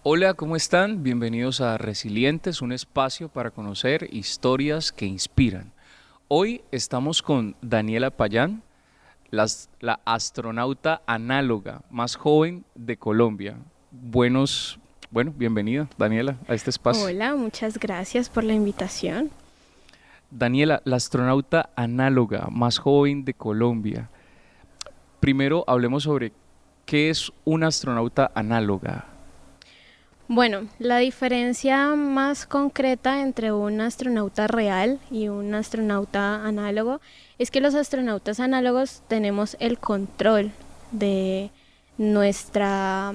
Hola, ¿cómo están? Bienvenidos a Resilientes, un espacio para conocer historias que inspiran. Hoy estamos con Daniela Payán, la astronauta análoga más joven de Colombia. Bienvenida, Daniela, a este espacio. Hola, muchas gracias por la invitación. Daniela, la astronauta análoga más joven de Colombia. Primero hablemos sobre qué es una astronauta análoga. Bueno, la diferencia más concreta entre un astronauta real y un astronauta análogo es que los astronautas análogos tenemos el control de nuestra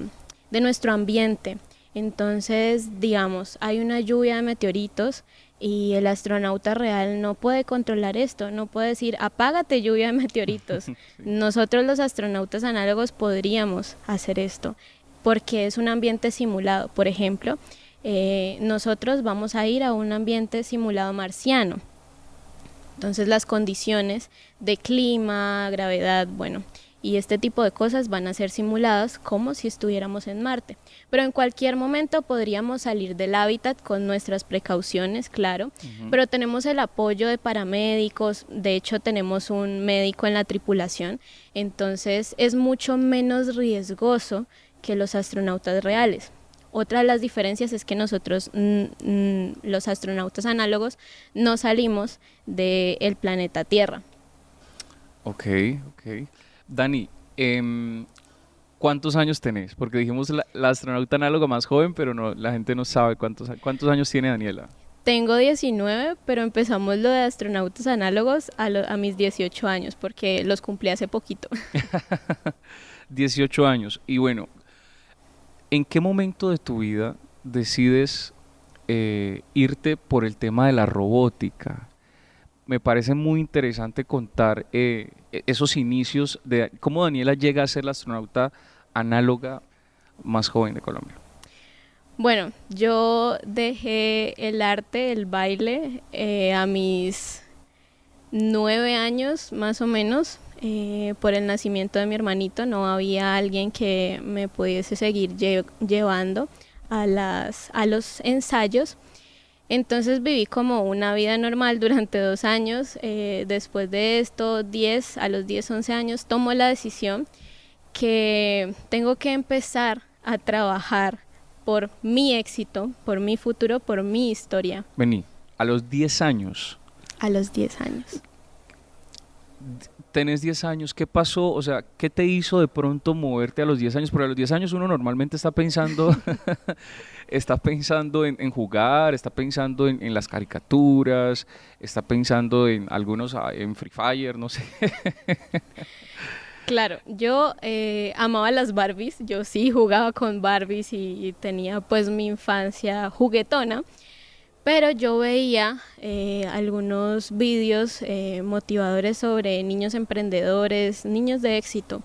de nuestro ambiente. Entonces, digamos, hay una lluvia de meteoritos y el astronauta real no puede controlar esto, no puede decir apágate lluvia de meteoritos. Sí. Nosotros los astronautas análogos podríamos hacer esto porque es un ambiente simulado. Por ejemplo, nosotros vamos a ir a un ambiente simulado marciano. Entonces las condiciones de clima, gravedad, bueno, y este tipo de cosas van a ser simuladas como si estuviéramos en Marte. Pero en cualquier momento podríamos salir del hábitat con nuestras precauciones, claro, Ujú. pero tenemos el apoyo de paramédicos, de hecho tenemos un médico en la tripulación, entonces es mucho menos riesgoso que los astronautas reales. Otra de las diferencias es que nosotros, los astronautas análogos, no salimos del planeta Tierra. Ok, ok. Dani, em, ¿cuántos años tenés? Porque dijimos la astronauta análoga más joven, pero no, la gente no sabe cuántos años tiene Daniela. Tengo 19, pero empezamos lo de astronautas análogos a mis 18 años, porque los cumplí hace poquito. 18 años. Y bueno, ¿en qué momento de tu vida decides irte por el tema de la robótica? Me parece muy interesante contar esos inicios de cómo Daniela llega a ser la astronauta análoga más joven de Colombia. Bueno, yo dejé el arte, el baile, a mis 9 años más o menos, por el nacimiento de mi hermanito. No había alguien que me pudiese seguir llevando a los ensayos. Entonces viví como una vida normal durante 2 años. Después de esto, a los 10 11 años, tomo la decisión que tengo que empezar a trabajar por mi éxito, por mi futuro, por mi historia Vení, a los 10 años. a los 10 años. Tenés 10 años, ¿qué pasó? O sea, ¿qué te hizo de pronto moverte a los 10 años? Porque a los 10 años uno normalmente está pensando, está pensando en jugar, está pensando en las caricaturas, está pensando en algunos, en Free Fire, no sé. Claro, yo amaba las Barbies, yo sí jugaba con Barbies y tenía pues mi infancia juguetona, pero yo veía algunos vídeos motivadores sobre niños emprendedores, niños de éxito,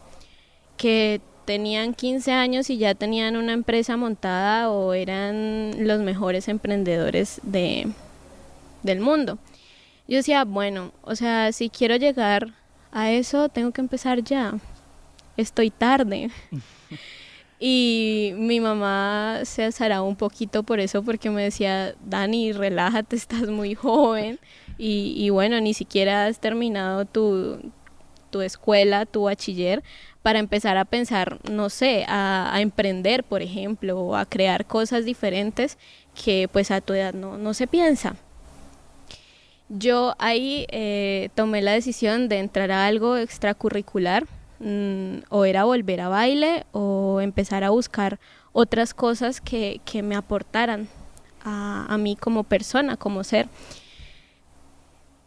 que tenían 15 años y ya tenían una empresa montada o eran los mejores emprendedores del mundo. Yo decía, bueno, o sea, si quiero llegar a eso, tengo que empezar ya. Estoy tarde. Y mi mamá se azaraba un poquito por eso, porque me decía, Dani, relájate, estás muy joven. Y bueno, ni siquiera has terminado tu escuela, tu bachiller, para empezar a pensar, no sé, a emprender, por ejemplo, o a crear cosas diferentes que pues a tu edad no se piensa. Yo ahí tomé la decisión de entrar a algo extracurricular, o era volver a baile o empezar a buscar otras cosas que me aportaran a mí como persona, como ser.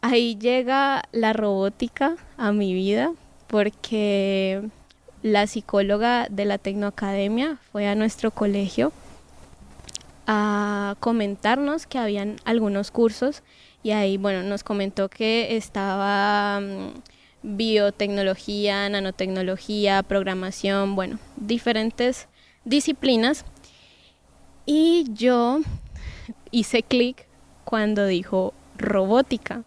Ahí llega la robótica a mi vida porque la psicóloga de la Tecnoacademia fue a nuestro colegio a comentarnos que habían algunos cursos y ahí, bueno, nos comentó que estaba biotecnología, nanotecnología, programación, bueno, diferentes disciplinas y yo hice clic cuando dijo robótica.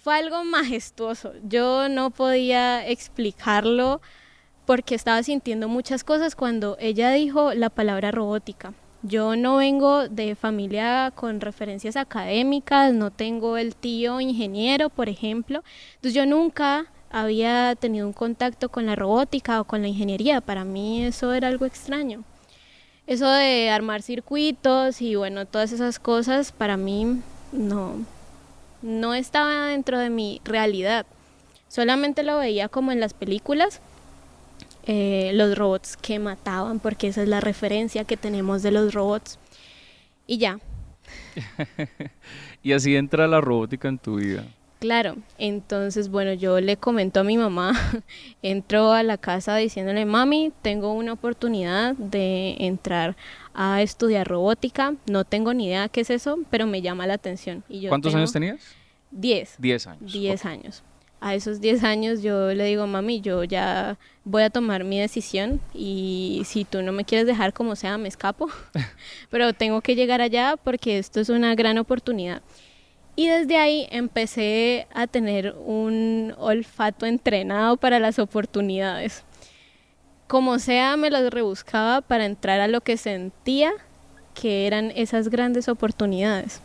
Fue algo majestuoso, yo no podía explicarlo, porque estaba sintiendo muchas cosas cuando ella dijo la palabra robótica. Yo no vengo de familia con referencias académicas, no tengo el tío ingeniero, por ejemplo, entonces yo nunca había tenido un contacto con la robótica o con la ingeniería. Para mí eso era algo extraño. Eso de armar circuitos y bueno, todas esas cosas para mí no estaba dentro de mi realidad. Solamente lo veía como en las películas, los robots que mataban, porque esa es la referencia que tenemos de los robots. Y ya. Y así entra la robótica en tu vida. Claro, entonces bueno, yo le comento a mi mamá, entro a la casa diciéndole, mami, tengo una oportunidad de entrar a estudiar robótica, no tengo ni idea qué es eso, pero me llama la atención. Y yo ¿Cuántos años tenías? 10. 10 años. 10 años. A esos 10 años yo le digo, mami, yo ya voy a tomar mi decisión y si tú no me quieres dejar como sea, me escapo, pero tengo que llegar allá porque esto es una gran oportunidad. Y desde ahí empecé a tener un olfato entrenado para las oportunidades. Como sea, me las rebuscaba para entrar a lo que sentía que eran esas grandes oportunidades.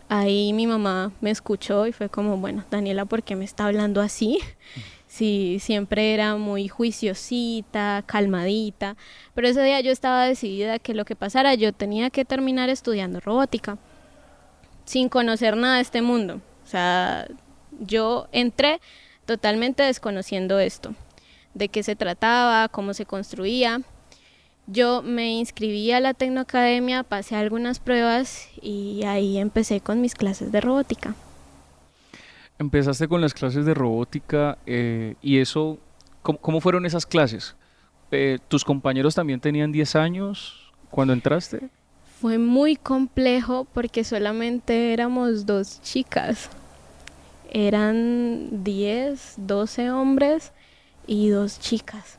Ahí mi mamá me escuchó y fue como, bueno, Daniela, ¿por qué me está hablando así? Sí, siempre era muy juiciosita, calmadita, pero ese día yo estaba decidida que lo que pasara, yo tenía que terminar estudiando robótica, sin conocer nada de este mundo. O sea, yo entré totalmente desconociendo esto, de qué se trataba, cómo se construía. Yo me inscribí a la Tecnoacademia, pasé algunas pruebas y ahí empecé con mis clases de robótica. Empezaste con las clases de robótica y eso, ¿cómo fueron esas clases? ¿Tus compañeros también tenían 10 años cuando entraste? Fue muy complejo porque solamente éramos 2 chicas. Eran 10, 12 hombres y 2 chicas.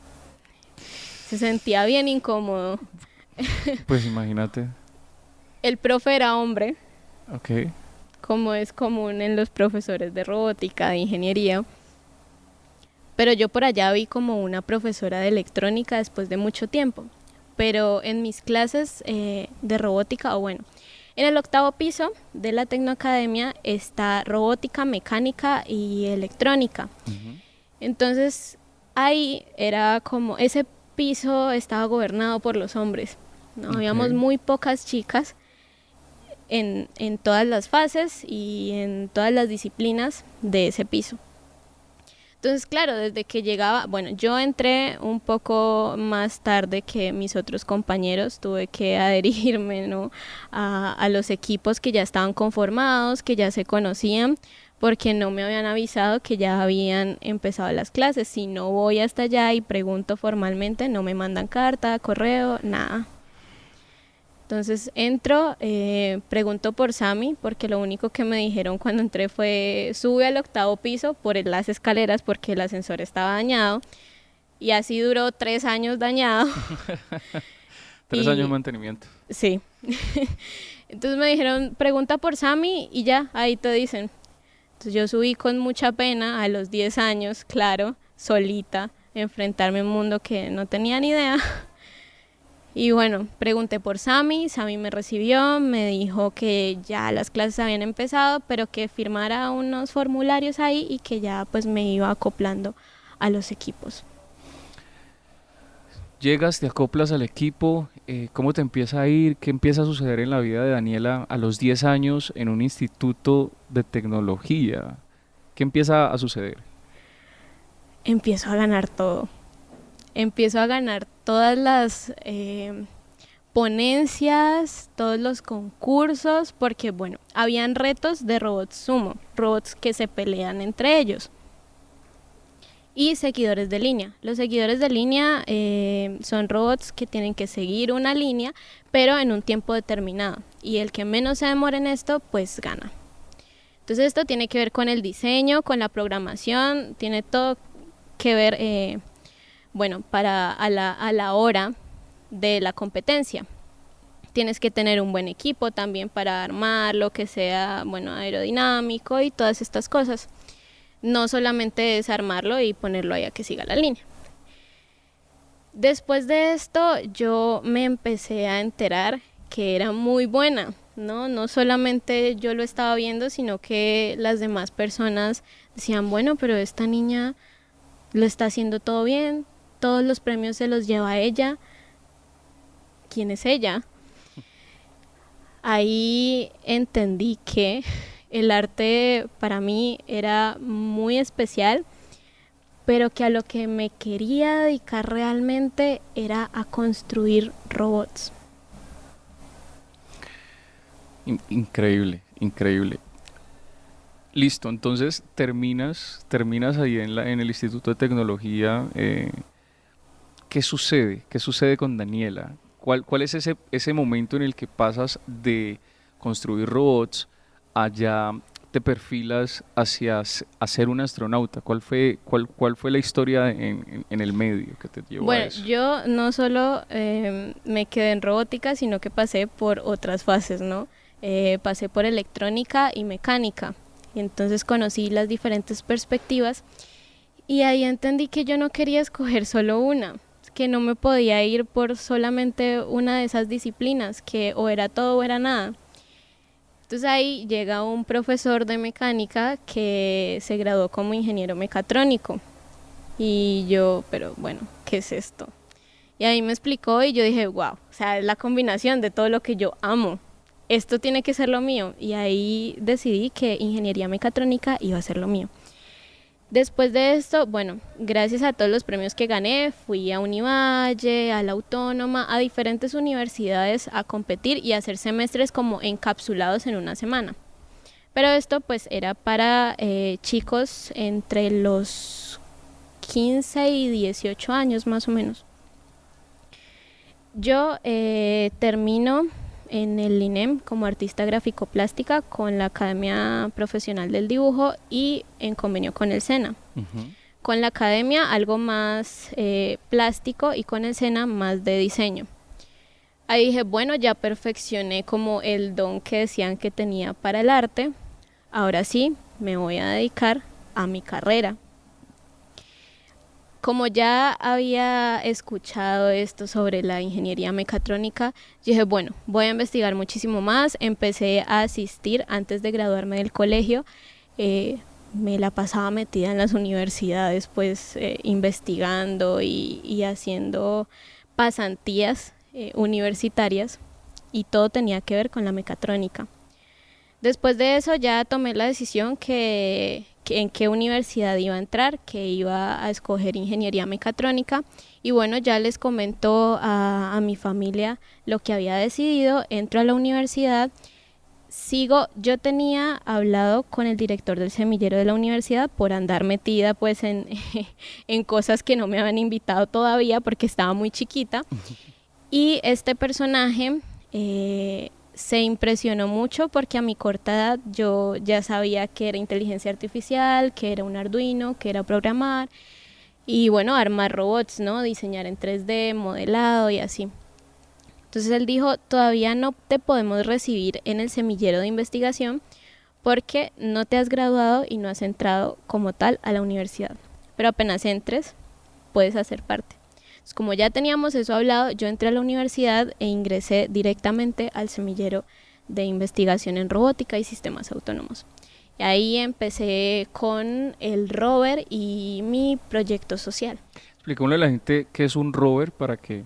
Se sentía bien incómodo. Pues imagínate. El profe era hombre, Ok. como es común en los profesores de robótica, de ingeniería. Pero yo por allá vi como una profesora de electrónica después de mucho tiempo. Pero en mis clases de robótica, o bueno, en el 8º piso de la Tecnoacademia está robótica, mecánica y electrónica. Ujú. Entonces ahí era como, ese piso estaba gobernado por los hombres, ¿no? Ok. Habíamos muy pocas chicas en todas las fases y en todas las disciplinas de ese piso. Entonces, claro, desde que llegaba, bueno, yo entré un poco más tarde que mis otros compañeros, tuve que adherirme, ¿no?, a los equipos que ya estaban conformados, que ya se conocían, porque no me habían avisado que ya habían empezado las clases. Si no voy hasta allá y pregunto formalmente, no me mandan carta, correo, nada. Entonces entro, pregunto por Sami, porque lo único que me dijeron cuando entré fue sube al 8º piso por las escaleras porque el ascensor estaba dañado. Y así duró 3 años dañado. 3 años de Y mantenimiento. sí. Entonces me dijeron pregunta por Sami y ya, ahí te dicen. Entonces yo subí con mucha pena a los 10 años, claro, solita, enfrentarme a un mundo que no tenía ni idea. Y bueno, pregunté por Sami, Sami me recibió, me dijo que ya las clases habían empezado, pero que firmara unos formularios ahí y que ya pues me iba acoplando a los equipos. Llegas, te acoplas al equipo, ¿cómo te empieza a ir? ¿Qué empieza a suceder en la vida de Daniela a los 10 años en un instituto de tecnología? ¿Qué empieza a suceder? Empiezo a ganar todo. Empiezo a ganar todas las ponencias, todos los concursos, porque bueno, habían retos de robots sumo, robots que se pelean entre ellos. Y seguidores de línea. Los seguidores de línea son robots que tienen que seguir una línea, pero en un tiempo determinado. Y el que menos se demore en esto, pues gana. Entonces esto tiene que ver con el diseño, con la programación, tiene todo que ver, bueno, para a la hora de la competencia. Tienes que tener un buen equipo también para armar lo que sea, bueno, aerodinámico y todas estas cosas. No solamente es armarlo y ponerlo ahí a que siga la línea. Después de esto, yo me empecé a enterar que era muy buena, ¿no? No solamente yo lo estaba viendo, sino que las demás personas decían, bueno, pero esta niña lo está haciendo todo bien, todos los premios se los lleva ella. ¿Quién es ella? Ahí entendí que el arte para mí era muy especial, pero que a lo que me quería dedicar realmente era a construir robots. Increíble, increíble. Listo, entonces terminas ahí en el Instituto de Tecnología. ¿Qué sucede? ¿Qué sucede con Daniela? ¿Cuál es ese momento en el que pasas de construir robots a ya te perfilas hacia a ser un astronauta? ¿Cuál fue la historia en el medio que te llevó a Bueno, eso? yo no solo me quedé en robótica, sino que pasé por otras fases, ¿no? Pasé por electrónica y mecánica. Y entonces conocí las diferentes perspectivas y ahí entendí que yo no quería escoger solo una, que no me podía ir por solamente una de esas disciplinas, que o era todo o era nada. Entonces ahí llega un profesor de mecánica que se graduó como ingeniero mecatrónico y yo, pero bueno, ¿qué es esto? Y ahí me explicó y yo dije, wow, o sea, es la combinación de todo lo que yo amo. Esto tiene que ser lo mío. Y ahí decidí que ingeniería mecatrónica iba a ser lo mío. Después de esto, bueno, gracias a todos los premios que gané, fui a Univalle, a la Autónoma, a diferentes universidades a competir y a hacer semestres como encapsulados en una semana. Pero esto pues era para chicos entre los 15 y 18 años más o menos. Yo termino en el INEM como artista gráfico-plástica con la Academia Profesional del Dibujo y en convenio con el SENA. Ujú. Con la academia algo más plástico y con el SENA más de diseño. Ahí dije, bueno, ya perfeccioné como el don que decían que tenía para el arte. Ahora sí, me voy a dedicar a mi carrera. Como ya había escuchado esto sobre la ingeniería mecatrónica, dije, bueno, voy a investigar muchísimo más. Empecé a asistir antes de graduarme del colegio. Me la pasaba metida en las universidades, pues investigando y haciendo pasantías universitarias y todo tenía que ver con la mecatrónica. Después de eso ya tomé la decisión que en qué universidad iba a entrar, que iba a escoger ingeniería mecatrónica y bueno, ya les comento a mi familia lo que había decidido, entro a la universidad, yo tenía hablado con el director del semillero de la universidad por andar metida pues en cosas que no me habían invitado todavía porque estaba muy chiquita y este personaje se impresionó mucho porque a mi corta edad yo ya sabía que era inteligencia artificial, que era un Arduino, que era programar y bueno, armar robots, ¿no? Diseñar en 3D, modelado y así. Entonces él dijo, todavía no te podemos recibir en el semillero de investigación porque no te has graduado y no has entrado como tal a la universidad. Pero apenas entres, puedes hacer parte. Entonces, como ya teníamos eso hablado, yo entré a la universidad e ingresé directamente al semillero de investigación en robótica y sistemas autónomos. Y ahí empecé con el rover y mi proyecto social. Explícale a la gente qué es un rover para que...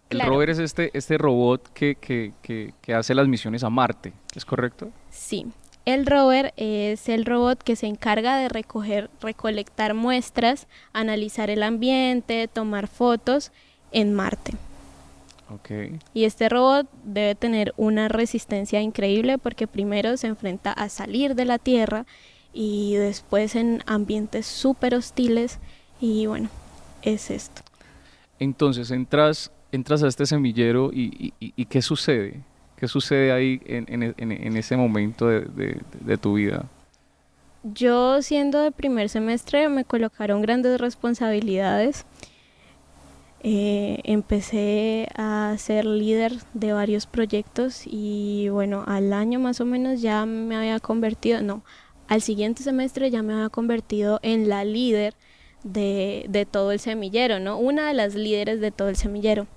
El Claro, rover es este robot que hace las misiones a Marte, ¿es correcto? sí. El rover es el robot que se encarga de recolectar muestras, analizar el ambiente, tomar fotos en Marte. Ok. Y este robot debe tener una resistencia increíble porque primero se enfrenta a salir de la Tierra y después en ambientes súper hostiles y bueno, es esto. Entonces entras a este semillero y ¿qué sucede? ¿Qué sucede ahí en ese momento de tu vida? Yo siendo de primer semestre me colocaron grandes responsabilidades. Empecé a ser líder de varios proyectos y bueno, al año más o menos ya me había convertido, no, al siguiente semestre ya me había convertido en la líder de todo el semillero, ¿no? Una de las líderes de todo el semillero.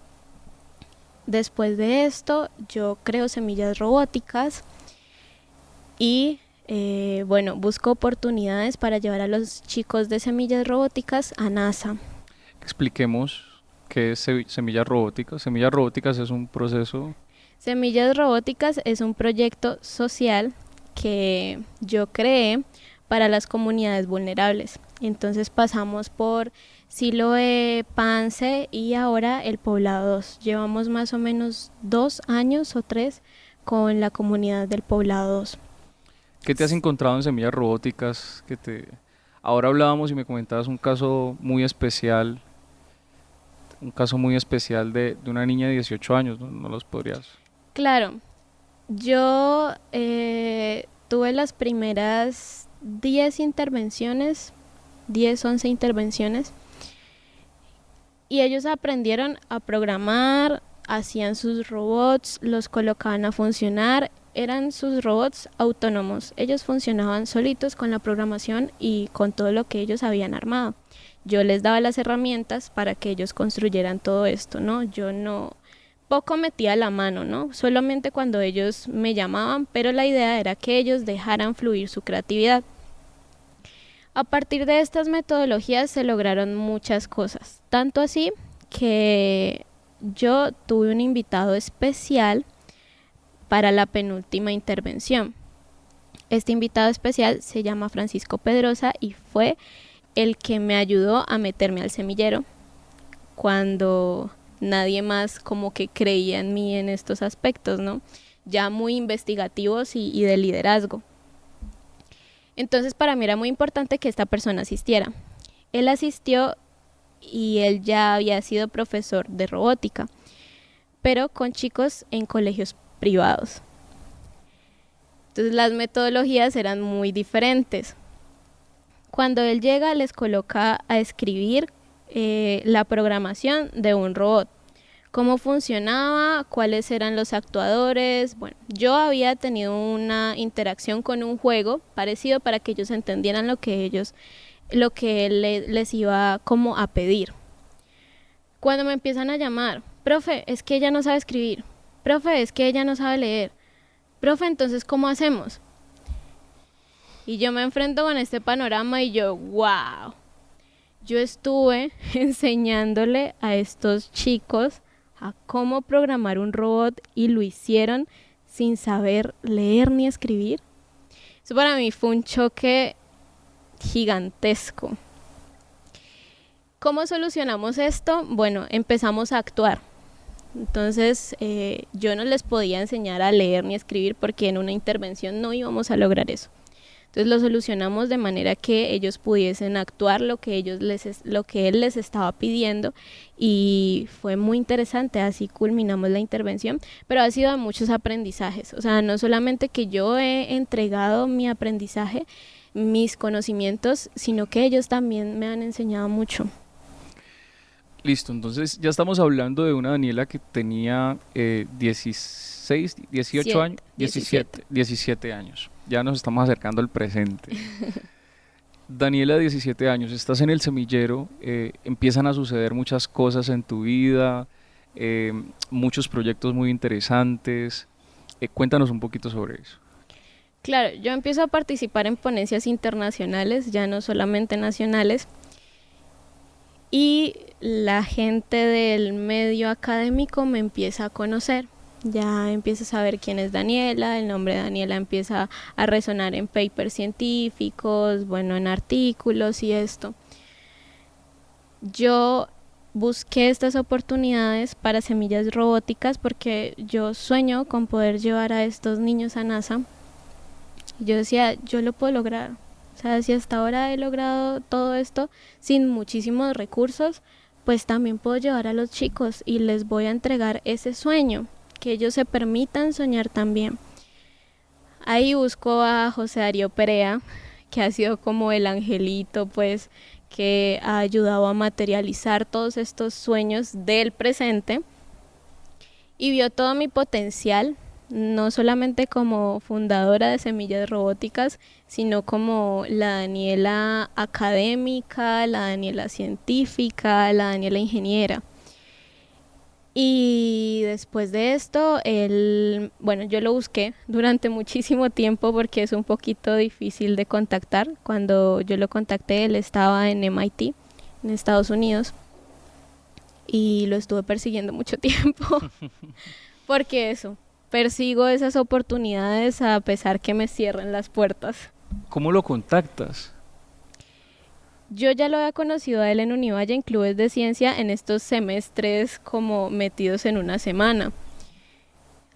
Después de esto, yo creo semillas robóticas y bueno, busco oportunidades para llevar a los chicos de semillas robóticas a NASA. Expliquemos qué es semillas robóticas. Semillas robóticas es un proceso. Semillas robóticas es un proyecto social que yo creé para las comunidades vulnerables. Entonces pasamos por Siloé, Pance y ahora el Poblado 2. Llevamos más o menos 2 años o 3 con la comunidad del Poblado 2. ¿Qué te has encontrado en semillas robóticas? Ahora hablábamos y me comentabas un caso muy especial, de una niña de 18 años, ¿no? ¿No los podrías? Claro, yo tuve las primeras 10 intervenciones, 10, 11 intervenciones, y ellos aprendieron a programar, hacían sus robots, los colocaban a funcionar, eran sus robots autónomos, ellos funcionaban solitos con la programación y con todo lo que ellos habían armado. Yo les daba las herramientas para que ellos construyeran todo esto, ¿no? Yo no, poco metía la mano, ¿no? Solamente cuando ellos me llamaban, pero la idea era que ellos dejaran fluir su creatividad. A partir de estas metodologías se lograron muchas cosas, tanto así que yo tuve un invitado especial para la penúltima intervención. Este invitado especial se llama Francisco Pedrosa y fue el que me ayudó a meterme al semillero cuando nadie más como que creía en mí en estos aspectos, ¿no? Ya muy investigativos y de liderazgo. Entonces para mí era muy importante que esta persona asistiera. Él asistió y él ya había sido profesor de robótica, pero con chicos en colegios privados. Entonces las metodologías eran muy diferentes. Cuando él llega les coloca a escribir la programación de un robot. Cómo funcionaba, cuáles eran los actuadores. Bueno, yo había tenido una interacción con un juego parecido para que ellos entendieran lo que él les iba como a pedir. Cuando me empiezan a llamar, profe, es que ella no sabe escribir, profe, es que ella no sabe leer, profe, entonces ¿cómo hacemos? Y yo me enfrento con este panorama y yo, wow, yo estuve enseñándole a estos chicos a cómo programar un robot y lo hicieron sin saber leer ni escribir. Eso para mí fue un choque gigantesco. ¿Cómo solucionamos esto? Bueno, empezamos a actuar. Entonces yo no les podía enseñar a leer ni escribir porque en una intervención no íbamos a lograr eso. Entonces lo solucionamos de manera que ellos pudiesen actuar lo que él les estaba pidiendo y fue muy interesante, así culminamos la intervención, pero ha sido de muchos aprendizajes, o sea, no solamente que yo he entregado mi aprendizaje, mis conocimientos, sino que ellos también me han enseñado mucho. Listo, entonces ya estamos hablando de una Daniela que tenía 16, 18 años, 17 años. Ya nos estamos acercando al presente. Daniela, 17 años, estás en el semillero, empiezan a suceder muchas cosas en tu vida, muchos proyectos muy interesantes. Cuéntanos un poquito sobre eso. Claro, yo empiezo a participar en ponencias internacionales, ya no solamente nacionales, y la gente del medio académico me empieza a conocer. Ya empieza a saber quién es Daniela, el nombre de Daniela empieza a resonar en papers científicos, bueno, en artículos y esto. Yo busqué estas oportunidades para semillas robóticas porque yo sueño con poder llevar a estos niños a NASA. Yo decía, yo lo puedo lograr. O sea, si hasta ahora he logrado todo esto sin muchísimos recursos, pues también puedo llevar a los chicos y les voy a entregar ese sueño, que ellos se permitan soñar también. Ahí busco a José Darío Perea, que ha sido como el angelito, pues, que ha ayudado a materializar todos estos sueños del presente y vio todo mi potencial no solamente como fundadora de Semillas Robóticas, sino como la Daniela académica, la Daniela científica, la Daniela ingeniera. Y después de esto, bueno, yo lo busqué durante muchísimo tiempo porque es un poquito difícil de contactar. Cuando yo lo contacté, él estaba en MIT, en Estados Unidos, y lo estuve persiguiendo mucho tiempo. Porque eso, persigo esas oportunidades a pesar que me cierren las puertas. ¿Cómo lo contactas? Yo ya lo había conocido a él en Univalle en clubes de ciencia en estos semestres como metidos en una semana.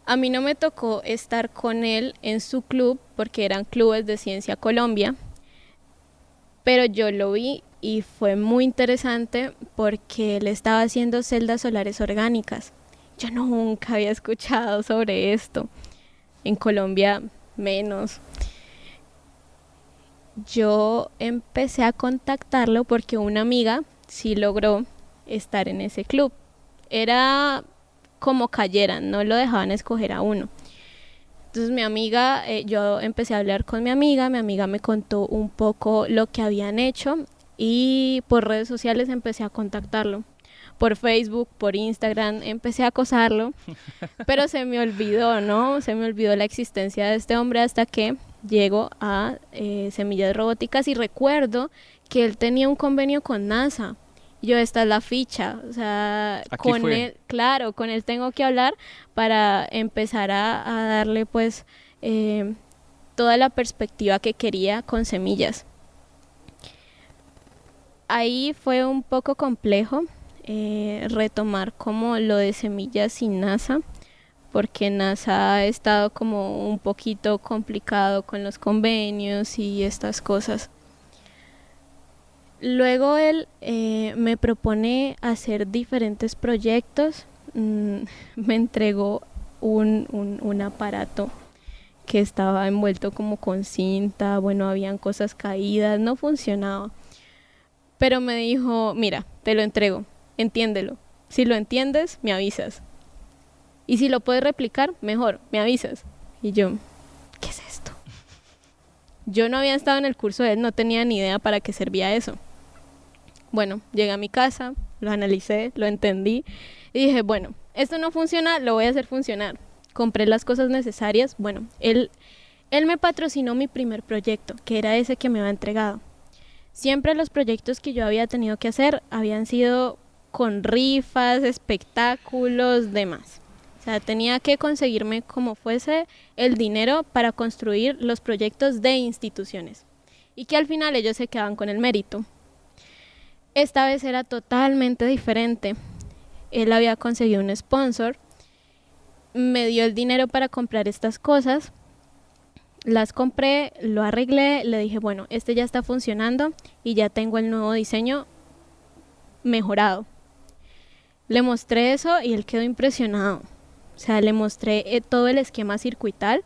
A mí no me tocó estar con él en su club porque eran clubes de ciencia Colombia, pero yo lo vi y fue muy interesante porque él estaba haciendo celdas solares orgánicas. Yo nunca había escuchado sobre esto. En Colombia menos. Yo empecé a contactarlo porque una amiga sí logró estar en ese club. Era como cayeran, no lo dejaban escoger a uno. Entonces mi amiga, yo empecé a hablar con mi amiga me contó un poco lo que habían hecho y por redes sociales empecé a contactarlo. Por Facebook, por Instagram, empecé a acosarlo, pero se me olvidó, ¿no? Se me olvidó la existencia de este hombre hasta que llego a Semillas Robóticas y recuerdo que él tenía un convenio con NASA. Yo, esta es la ficha, o sea, Aquí con fue. él, claro, con él tengo que hablar para empezar a darle pues toda la perspectiva que quería con semillas. Ahí fue un poco complejo retomar como lo de semillas sin NASA, porque NASA ha estado como un poquito complicado con los convenios y estas cosas. Luego él me propone hacer diferentes proyectos. Me entregó un aparato que estaba envuelto como con cinta, bueno, habían cosas caídas, no funcionaba. Pero me dijo, mira, te lo entrego, entiéndelo. Si lo entiendes, me avisas. Y si lo puedes replicar, mejor, me avisas. Y yo, ¿qué es esto? Yo no había estado en el curso de él, no tenía ni idea para qué servía eso. Bueno, llegué a mi casa, lo analicé, lo entendí y dije, bueno, esto no funciona, lo voy a hacer funcionar. Compré las cosas necesarias. Bueno, él me patrocinó mi primer proyecto, que era ese que me había entregado. Siempre los proyectos que yo había tenido que hacer habían sido con rifas, espectáculos, demás. O sea, tenía que conseguirme como fuese el dinero para construir los proyectos de instituciones. Y que al final ellos se quedaban con el mérito. Esta vez era totalmente diferente. Él había conseguido un sponsor, me dio el dinero para comprar estas cosas, las compré, lo arreglé, le dije, bueno, este ya está funcionando y ya tengo el nuevo diseño mejorado. Le mostré eso y él quedó impresionado. O sea, le mostré todo el esquema circuital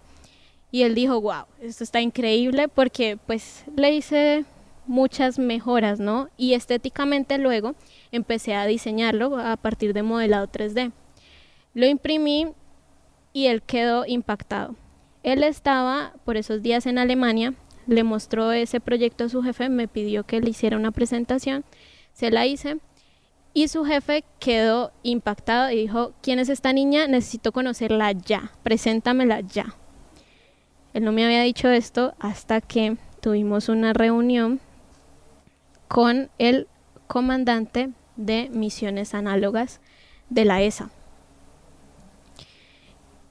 y él dijo, wow, esto está increíble porque pues le hice muchas mejoras, ¿no? Y estéticamente luego empecé a diseñarlo a partir de modelado 3D. Lo imprimí y él quedó impactado. Él estaba por esos días en Alemania, le mostró ese proyecto a su jefe, me pidió que le hiciera una presentación, se la hice y su jefe quedó impactado y dijo, ¿quién es esta niña? Necesito conocerla ya, preséntamela ya. Él no me había dicho esto hasta que tuvimos una reunión con el comandante de misiones análogas de la ESA.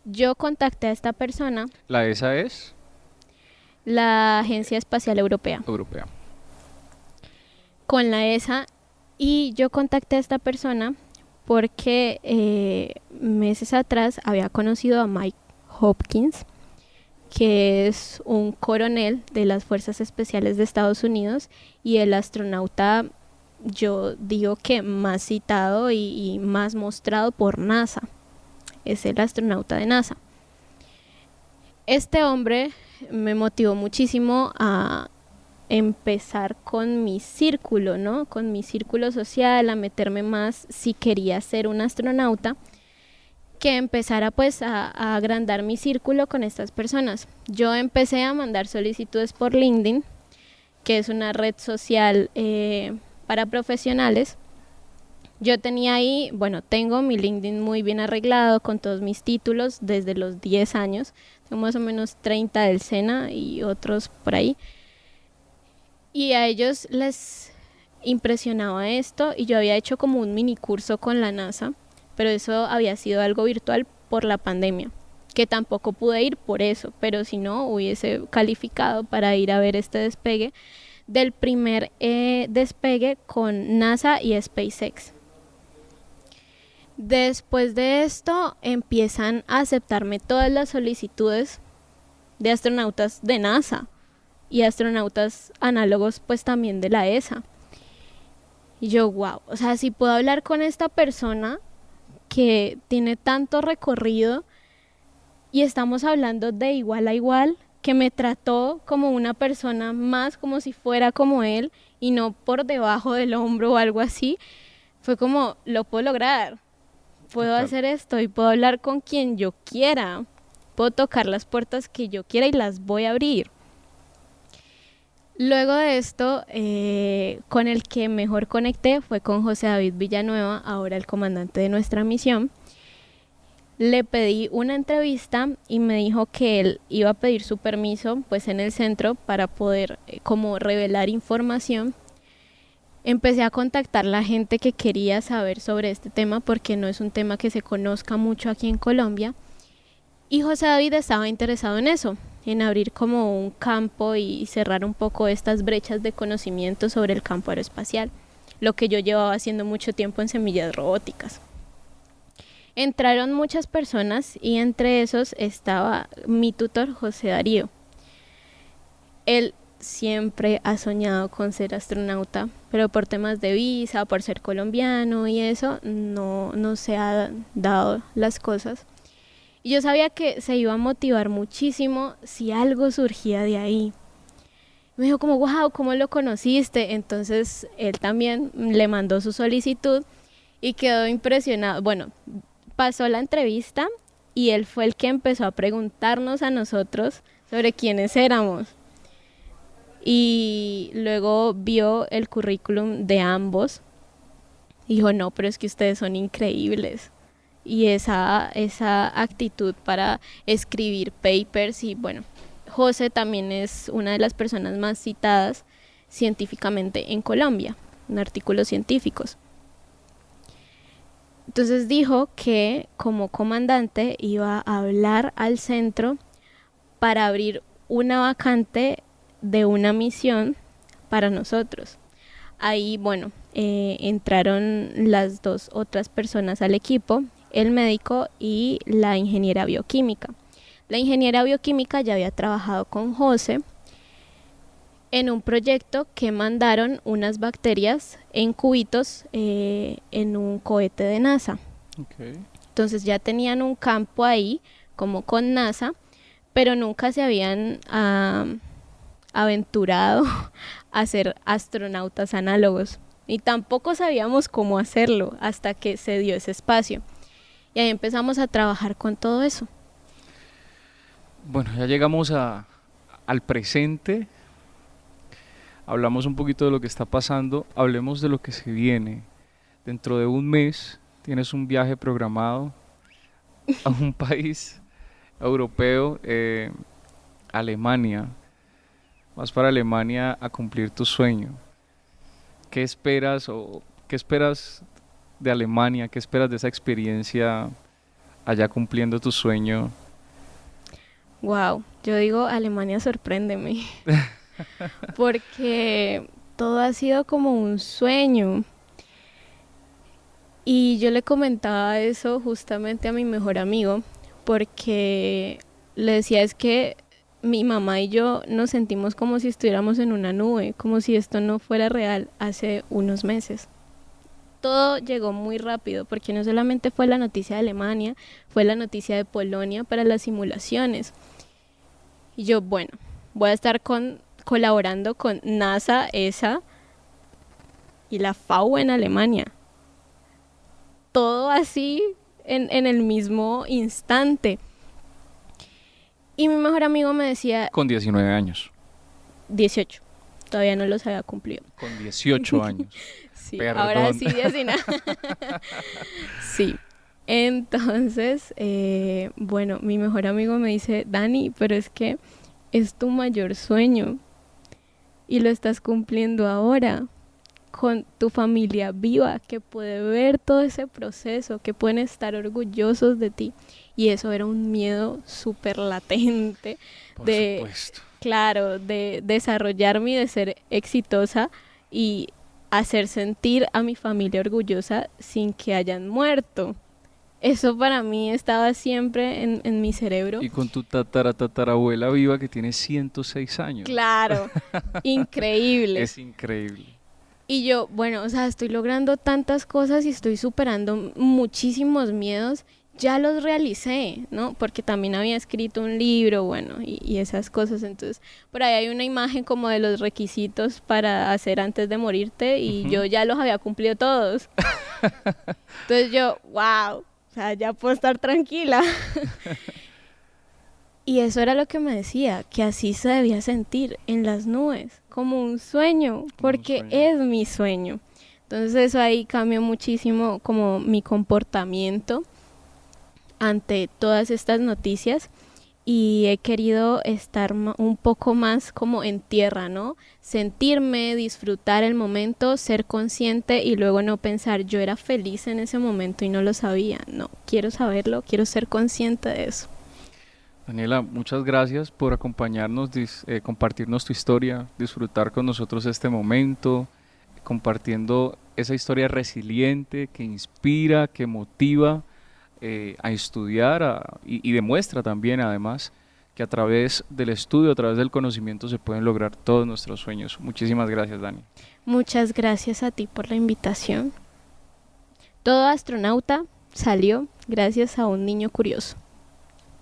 Yo contacté a esta persona. ¿La ESA es? La Agencia Espacial Europea. Europea. Con la ESA. Y yo contacté a esta persona porque meses atrás había conocido a Mike Hopkins, que es un coronel de las Fuerzas Especiales de Estados Unidos y el astronauta, yo digo que más citado y más mostrado por NASA. Es el astronauta de NASA. Este hombre me motivó muchísimo a empezar con mi círculo, ¿no? Con mi círculo social, a meterme más si quería ser un astronauta. que empezara pues a agrandar mi círculo con estas personas. Yo empecé a mandar solicitudes por LinkedIn, que es una red social para profesionales. Yo tenía ahí, bueno, tengo mi LinkedIn muy bien arreglado con todos mis títulos desde los 10 años. Tengo más o menos 30 del SENA y otros por ahí. Y a ellos les impresionaba esto y yo había hecho como un mini curso con la NASA, pero eso había sido algo virtual por la pandemia, que tampoco pude ir por eso, pero si no hubiese calificado para ir a ver este despegue del primer despegue con NASA y SpaceX. Después de esto empiezan a aceptarme todas las solicitudes de astronautas de NASA y astronautas análogos pues también de la ESA. Y yo, wow, o sea, si puedo hablar con esta persona que tiene tanto recorrido y estamos hablando de igual a igual, que me trató como una persona más, como si fuera como él y no por debajo del hombro o algo así, fue como, lo puedo lograr, puedo hacer esto y puedo hablar con quien yo quiera, puedo tocar las puertas que yo quiera y las voy a abrir. Luego de esto, con el que mejor conecté fue con José David Villanueva, ahora el comandante de nuestra misión. Le pedí una entrevista y me dijo que él iba a pedir su permiso pues en el centro para poder como revelar información. Empecé a contactar la gente que quería saber sobre este tema porque no es un tema que se conozca mucho aquí en Colombia. Y José David estaba interesado en eso, en abrir como un campo y cerrar un poco estas brechas de conocimiento sobre el campo aeroespacial, lo que yo llevaba haciendo mucho tiempo en Semillas Robóticas. Entraron muchas personas y entre esos estaba mi tutor José Darío. Él siempre ha soñado con ser astronauta, pero por temas de visa, por ser colombiano y eso, no se han dado las cosas. Y yo sabía que se iba a motivar muchísimo si algo surgía de ahí. Me dijo como, wow, ¿cómo lo conociste? Entonces él también le mandó su solicitud y quedó impresionado. Bueno, pasó la entrevista y él fue el que empezó a preguntarnos a nosotros sobre quiénes éramos. Y luego vio el currículum de ambos y dijo, no, pero es que ustedes son increíbles. Y esa actitud para escribir papers y bueno, José también es una de las personas más citadas científicamente en Colombia, en artículos científicos. Entonces dijo que como comandante iba a hablar al centro para abrir una vacante de una misión para nosotros. Ahí, bueno, entraron las dos otras personas al equipo, el médico y la ingeniera bioquímica. La ingeniera bioquímica ya había trabajado con José en un proyecto que mandaron unas bacterias en cubitos en un cohete de NASA. Okay. Entonces ya tenían un campo ahí, como con NASA, pero nunca se habían aventurado a ser astronautas análogos. Y tampoco sabíamos cómo hacerlo hasta que se dio ese espacio. Y ahí empezamos a trabajar con todo eso. Bueno, ya llegamos al presente. Hablamos un poquito de lo que está pasando. Hablemos de lo que se viene. Dentro de un mes tienes un viaje programado a un país europeo, Alemania. Vas para Alemania a cumplir tu sueño. ¿Qué esperas de Alemania? ¿Qué esperas de esa experiencia allá cumpliendo tu sueño? Wow, yo digo Alemania sorpréndeme. Porque todo ha sido como un sueño. Y yo le comentaba eso justamente a mi mejor amigo, porque le decía es que mi mamá y yo nos sentimos como si estuviéramos en una nube, como si esto no fuera real hace unos meses. Todo llegó muy rápido, porque no solamente fue la noticia de Alemania, fue la noticia de Polonia para las simulaciones. Y yo, bueno, voy a estar colaborando con NASA, ESA y la FAU en Alemania. Todo así en el mismo instante. Y mi mejor amigo me decía... Con 19 años. 18, todavía no los había cumplido. Con 18 años. Sí, Perdón. ahora sí 19. Sí, entonces, bueno, mi mejor amigo me dice, Dani, pero es que es tu mayor sueño y lo estás cumpliendo ahora con tu familia viva, que puede ver todo ese proceso, que pueden estar orgullosos de ti. Y eso era un miedo súper latente Por de, supuesto. claro, de desarrollarme y de ser exitosa y hacer sentir a mi familia orgullosa sin que hayan muerto. Eso para mí estaba siempre en mi cerebro. Y con tu tatarabuela viva que tiene 106 años. Claro, increíble. Es increíble. Y yo, bueno, o sea, estoy logrando tantas cosas y estoy superando muchísimos miedos, ya los realicé, ¿no? Porque también había escrito un libro, bueno, y esas cosas. Entonces, por ahí hay una imagen como de los requisitos para hacer antes de morirte y yo ya los había cumplido todos. Entonces yo, wow, o sea, ya puedo estar tranquila. Y eso era lo que me decía, que así se debía sentir en las nubes, como un sueño, porque es mi sueño. Entonces eso ahí cambió muchísimo como mi comportamiento ante todas estas noticias y he querido estar un poco más como en tierra, ¿no? Sentirme, disfrutar el momento, ser consciente y luego no pensar, yo era feliz en ese momento y no lo sabía. No, quiero saberlo, quiero ser consciente de eso. Daniela, muchas gracias por acompañarnos, compartirnos tu historia, disfrutar con nosotros este momento, compartiendo esa historia resiliente que inspira, que motiva a estudiar y demuestra también, además, que a través del estudio, a través del conocimiento se pueden lograr todos nuestros sueños. Muchísimas gracias, Dani. Muchas gracias a ti por la invitación. Todo astronauta salió gracias a un niño curioso.